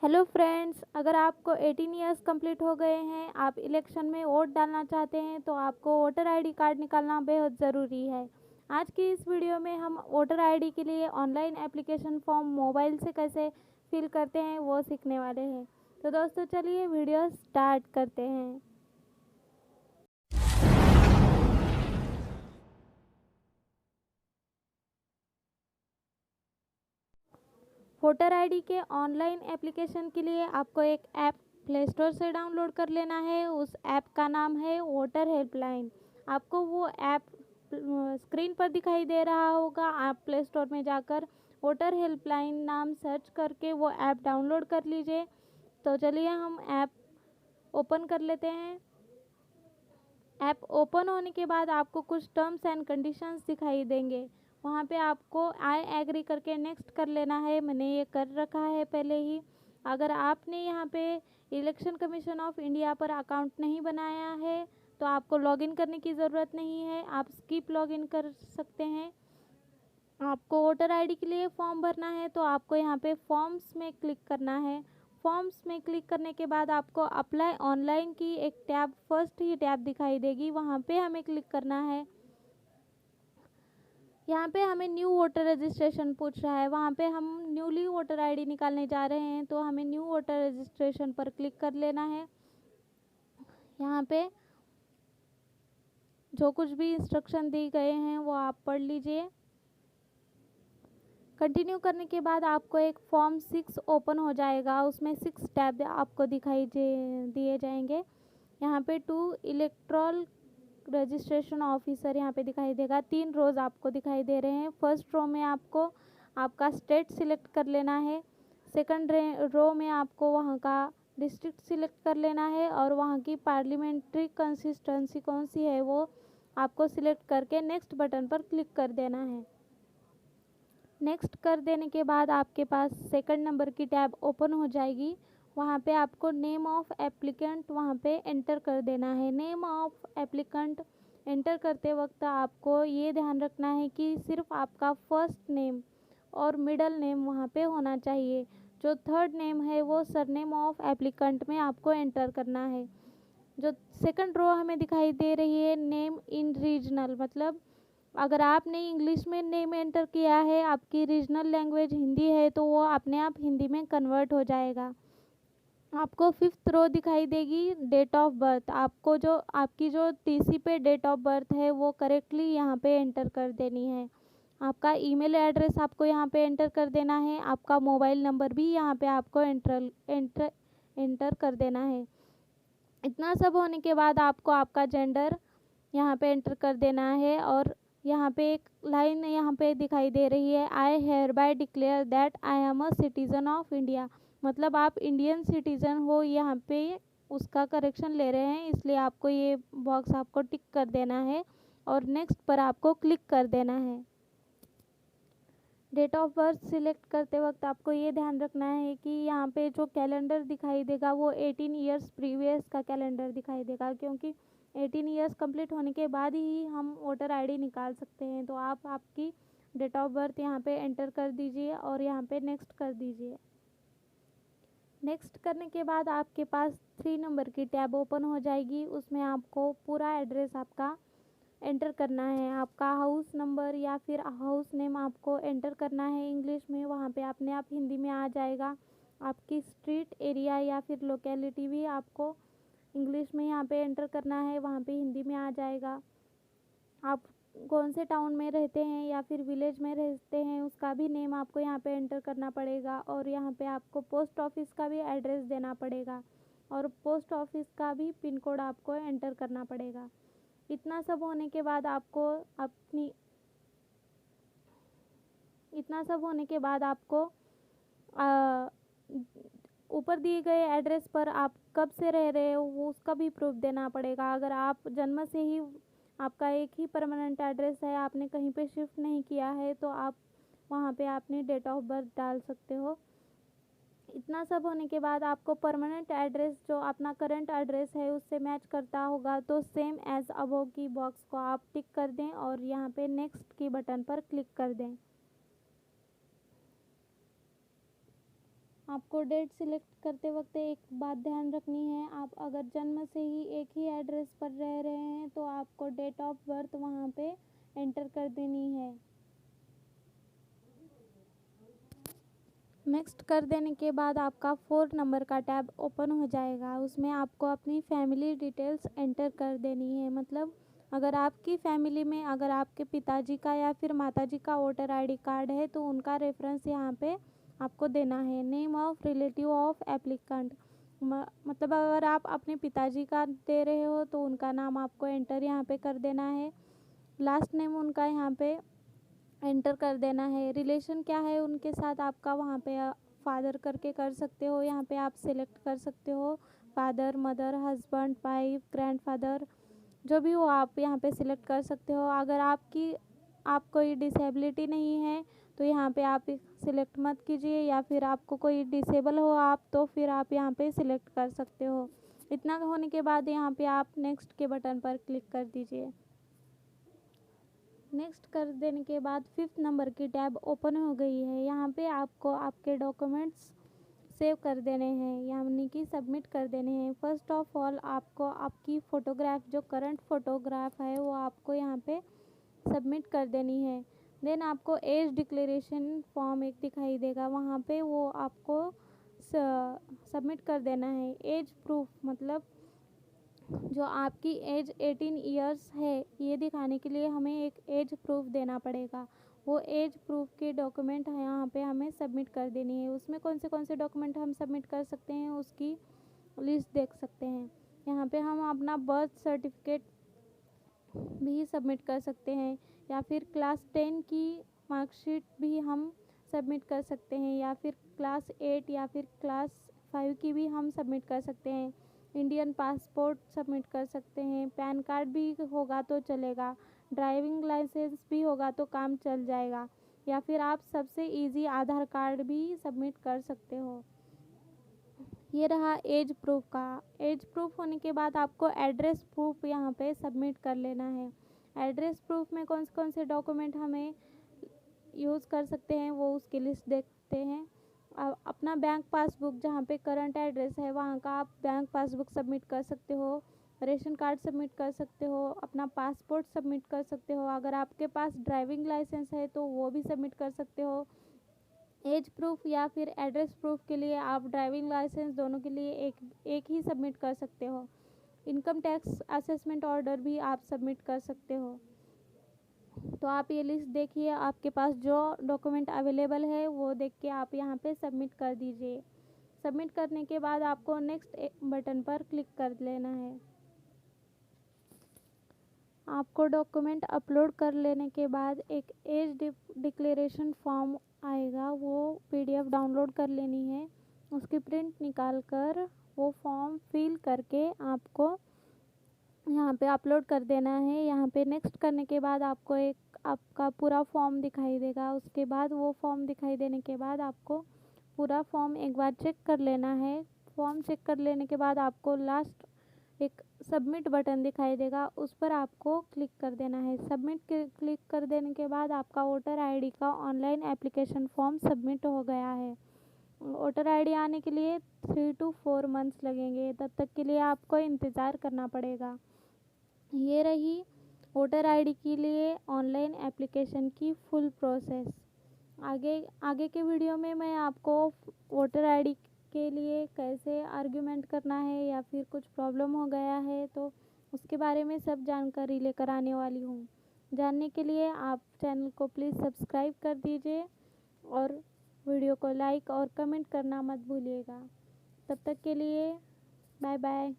Hello friends, अगर आपको 18 years complete हो गए हैं, आप इलेक्शन में वोट डालना चाहते हैं तो आपको वोटर आईडी कार्ड निकालना बेहद ज़रूरी है। आज की इस वीडियो में हम वोटर आईडी के लिए ऑनलाइन एप्लीकेशन फॉर्म मोबाइल से कैसे फिल करते हैं वो सीखने वाले हैं। तो दोस्तों चलिए वीडियो स्टार्ट करते हैं। वोटर आईडी के ऑनलाइन एप्लीकेशन के लिए आपको एक ऐप प्ले स्टोर से डाउनलोड कर लेना है। उस ऐप का नाम है वोटर हेल्पलाइन। आपको वो ऐप स्क्रीन पर दिखाई दे रहा होगा। आप प्ले स्टोर में जाकर वोटर हेल्पलाइन नाम सर्च करके वो ऐप डाउनलोड कर लीजिए। तो चलिए हम ऐप ओपन कर लेते हैं। ऐप ओपन होने के बाद आपको कुछ टर्म्स एंड कंडीशंस दिखाई देंगे। वहाँ पे आपको आई एग्री करके नेक्स्ट कर लेना है। मैंने ये कर रखा है पहले ही। अगर आपने यहाँ पे इलेक्शन कमीशन ऑफ इंडिया पर अकाउंट नहीं बनाया है तो आपको लॉगिन करने की ज़रूरत नहीं है, आप स्किप लॉगिन कर सकते हैं। आपको वोटर आईडी के लिए फॉर्म भरना है तो आपको यहाँ पे फॉर्म्स में क्लिक करना है। फॉर्म्स में क्लिक करने के बाद आपको अप्लाई ऑनलाइन की एक टैब, फर्स्ट ही टैब दिखाई देगी, वहाँ पे हमें क्लिक करना है। यहाँ पे हमें न्यू वोटर रजिस्ट्रेशन पूछ रहा है, वहाँ पे हम न्यूली वोटर आईडी निकालने जा रहे हैं तो हमें न्यू वोटर रजिस्ट्रेशन पर क्लिक कर लेना है। यहाँ पे जो कुछ भी इंस्ट्रक्शन दिए गए हैं वो आप पढ़ लीजिए। कंटिन्यू करने के बाद आपको एक फॉर्म 6 ओपन हो जाएगा, उसमें 6 टैब आपको दिखाई दिए जाएंगे। यहाँ पे 2 इलेक्ट्रल रजिस्ट्रेशन ऑफिसर यहाँ पे दिखाई देगा। 3 रोज आपको दिखाई दे रहे हैं। फर्स्ट रो में आपको आपका स्टेट सिलेक्ट कर लेना है। सेकंड रो में आपको वहाँ का डिस्ट्रिक्ट सिलेक्ट कर लेना है और वहाँ की पार्लियामेंट्री कंसिस्टेंसी कौन सी है वो आपको सिलेक्ट करके नेक्स्ट बटन पर क्लिक कर देना है। नेक्स्ट कर देने के बाद आपके पास सेकंड नंबर की टैब ओपन हो जाएगी। वहाँ पे आपको नेम ऑफ एप्लीकेंट वहाँ पे एंटर कर देना है। नेम ऑफ एप्लीकेंट एंटर करते वक्त आपको ये ध्यान रखना है कि सिर्फ आपका फर्स्ट नेम और मिडल नेम वहाँ पे होना चाहिए। जो थर्ड नेम है वो सरनेम ऑफ एप्लीकेंट में आपको एंटर करना है। जो सेकंड रो हमें दिखाई दे रही है, नेम इन रीजनल, मतलब अगर आपने इंग्लिश में नेम एंटर किया है, आपकी रीजनल लैंग्वेज हिंदी है तो वो अपने आप हिंदी में कन्वर्ट हो जाएगा। आपको फिफ्थ रो दिखाई देगी, डेट ऑफ बर्थ। आपको जो आपकी जो टीसी पे डेट ऑफ बर्थ है वो करेक्टली यहाँ पे एंटर कर देनी है। आपका ईमेल एड्रेस आपको यहाँ पे एंटर कर देना है। आपका मोबाइल नंबर भी यहाँ पे आपको एंटर कर देना है। इतना सब होने के बाद आपको आपका जेंडर यहाँ पे एंटर कर देना है और यहाँ पे एक लाइन यहाँ पे दिखाई दे रही है, I hereby declare that I am a citizen of India. मतलब आप इंडियन सिटीज़न हो, यहाँ पे उसका करेक्शन ले रहे हैं, इसलिए आपको ये बॉक्स आपको टिक कर देना है और नेक्स्ट पर आपको क्लिक कर देना है। डेट ऑफ बर्थ सिलेक्ट करते वक्त आपको ये ध्यान रखना है कि यहाँ पे जो कैलेंडर दिखाई देगा वो 18 इयर्स प्रीवियस का कैलेंडर दिखाई देगा, क्योंकि 18 इयर्स कंप्लीट होने के बाद ही हम वोटर आईडी निकाल सकते हैं। तो आप आपकी डेट ऑफ बर्थ यहाँ पे एंटर कर दीजिए और यहाँ पे नेक्स्ट कर दीजिए। नेक्स्ट करने के बाद आपके पास 3 नंबर की टैब ओपन हो जाएगी। उसमें आपको पूरा एड्रेस आपका एंटर करना है। आपका हाउस नंबर या फिर हाउस नेम आपको एंटर करना है इंग्लिश में, वहाँ पे अपने आप हिंदी में आ जाएगा। आपकी स्ट्रीट एरिया या फिर लोकेलिटी भी आपको इंग्लिश में यहाँ पे एंटर करना है, वहाँ पे हिंदी में आ जाएगा। आप कौन से टाउन में रहते हैं या फिर विलेज में रहते हैं उसका भी नेम आपको यहाँ पे एंटर करना पड़ेगा और यहाँ पे आपको पोस्ट ऑफिस का भी एड्रेस देना पड़ेगा और पोस्ट ऑफिस का भी पिन कोड आपको एंटर करना पड़ेगा। इतना सब होने के बाद आपको अपनी इतना सब होने के बाद आपको ऊपर दिए गए एड्रेस पर आप कब से रह रहे हो वो उसका भी प्रूफ देना पड़ेगा। अगर आप जन्म से ही आपका एक ही परमानेंट एड्रेस है, आपने कहीं पे शिफ्ट नहीं किया है, तो आप वहाँ पे अपनी डेट ऑफ बर्थ डाल सकते हो। इतना सब होने के बाद आपको परमानेंट एड्रेस जो अपना करंट एड्रेस है उससे मैच करता होगा तो सेम एज अबव की बॉक्स को आप टिक कर दें और यहाँ पे नेक्स्ट की बटन पर क्लिक कर दें। आपको डेट सिलेक्ट करते वक्त एक बात ध्यान रखनी है, आप अगर जन्म से ही एक ही एड्रेस पर रह रहे हैं तो आपको डेट ऑफ बर्थ वहाँ पे एंटर कर देनी है। नेक्स्ट कर देने के बाद आपका 4 नंबर का टैब ओपन हो जाएगा। उसमें आपको अपनी फैमिली डिटेल्स एंटर कर देनी है। मतलब अगर आपकी फैमिली में अगर आपके पिताजी का या फिर माताजी का वोटर आईडी कार्ड है तो उनका रेफरेंस यहाँ पे आपको देना है। Name of relative of applicant, मतलब अगर आप अपने पिताजी का दे रहे हो तो उनका नाम आपको एंटर यहाँ पे कर देना है। लास्ट नेम उनका यहाँ पे एंटर कर देना है। रिलेशन क्या है उनके साथ आपका वहाँ पे फादर करके कर सकते हो, यहाँ पे आप सिलेक्ट कर सकते हो father, mother, husband, wife, grandfather, जो भी हो आप यहाँ पे सिलेक्ट कर सकते हो। अगर आप कोई डिसेबिलिटी नहीं है तो यहाँ पे आप सिलेक्ट मत कीजिए, या फिर आपको कोई डिसेबल हो आप तो फिर आप यहाँ पे सिलेक्ट कर सकते हो। इतना होने के बाद यहाँ पे आप नेक्स्ट के बटन पर क्लिक कर दीजिए। नेक्स्ट कर देने के बाद 5th नंबर की टैब ओपन हो गई है। यहाँ पे आपको आपके डॉक्यूमेंट्स सेव कर देने हैं, यानी कि सबमिट कर देने हैं। फर्स्ट ऑफ ऑल आपको आपकी फ़ोटोग्राफ, जो करंट फ़ोटोग्राफ है वो आपको यहाँ पे सबमिट कर देनी है। देन आपको एज डिक्लेरेशन फॉर्म एक दिखाई देगा, वहाँ पे वो आपको सबमिट कर देना है। एज प्रूफ, मतलब जो आपकी एज 18 ईयर्स है ये दिखाने के लिए हमें एक एज प्रूफ देना पड़ेगा। वो एज प्रूफ के डॉक्यूमेंट यहाँ पे हमें सबमिट कर देनी है। उसमें कौन से डॉक्यूमेंट हम सबमिट कर सकते हैं उसकी लिस्ट देख सकते हैं। यहाँ पे हम अपना बर्थ सर्टिफिकेट भी सबमिट कर सकते हैं, या फिर क्लास 10 की मार्कशीट भी हम सबमिट कर सकते हैं, या फिर क्लास 8 या फिर क्लास 5 की भी हम सबमिट कर सकते हैं। इंडियन पासपोर्ट सबमिट कर सकते हैं। पैन कार्ड भी होगा तो चलेगा, ड्राइविंग लाइसेंस भी होगा तो काम चल जाएगा, या फिर आप सबसे इजी आधार कार्ड भी सबमिट कर सकते हो। ये रहा एज प्रूफ का। एज प्रूफ होने के बाद आपको एड्रेस प्रूफ यहाँ पे सबमिट कर लेना है। एड्रेस प्रूफ में कौन से डॉक्यूमेंट हमें यूज़ कर सकते हैं वो उसकी लिस्ट देखते हैं। अपना बैंक पासबुक, जहाँ पे करंट एड्रेस है वहाँ का आप बैंक पासबुक सबमिट कर सकते हो। रेशन कार्ड सबमिट कर सकते हो, अपना पासपोर्ट सबमिट कर सकते हो। अगर आपके पास ड्राइविंग लाइसेंस है तो वो भी सबमिट कर सकते हो। एज प्रूफ या फिर एड्रेस प्रूफ के लिए आप ड्राइविंग लाइसेंस दोनों के लिए एक ही सबमिट कर सकते हो। इनकम टैक्स असेसमेंट ऑर्डर भी आप सबमिट कर सकते हो। तो आप ये लिस्ट देखिए, आपके पास जो डॉक्यूमेंट अवेलेबल है वो देख के आप यहाँ पे सबमिट कर दीजिए। सबमिट करने के बाद आपको नेक्स्ट बटन पर क्लिक कर लेना है। आपको डॉक्यूमेंट अपलोड कर लेने के बाद एक एज डिक्लेरेशन फॉर्म आएगा, वो PDF डाउनलोड कर लेनी है। उसकी प्रिंट निकाल कर वो फॉर्म फिल करके आपको यहाँ पे अपलोड कर देना है। यहाँ पे नेक्स्ट करने के बाद आपको एक आपका पूरा फॉर्म दिखाई देगा। उसके बाद वो फॉर्म दिखाई देने के बाद आपको पूरा फॉर्म एक बार चेक कर लेना है। फॉर्म चेक कर लेने के बाद आपको लास्ट एक सबमिट बटन दिखाई देगा, उस पर आपको क्लिक कर देना है। सबमिट क्लिक कर देने के बाद आपका वोटर आईडी का ऑनलाइन एप्लीकेशन फॉर्म सबमिट हो गया है। वोटर आईडी आने के लिए 3 to 4 मंथ्स लगेंगे, तब तक के लिए आपको इंतज़ार करना पड़ेगा। ये रही वोटर आईडी के लिए ऑनलाइन एप्लीकेशन की फुल प्रोसेस। आगे के वीडियो में मैं आपको वोटर आईडी के लिए कैसे आर्ग्यूमेंट करना है या फिर कुछ प्रॉब्लम हो गया है तो उसके बारे में सब जानकारी लेकर आने वाली हूँ। जानने के लिए आप चैनल को प्लीज़ सब्सक्राइब कर दीजिए और वीडियो को लाइक और कमेंट करना मत भूलिएगा। तब तक के लिए बाय बाय।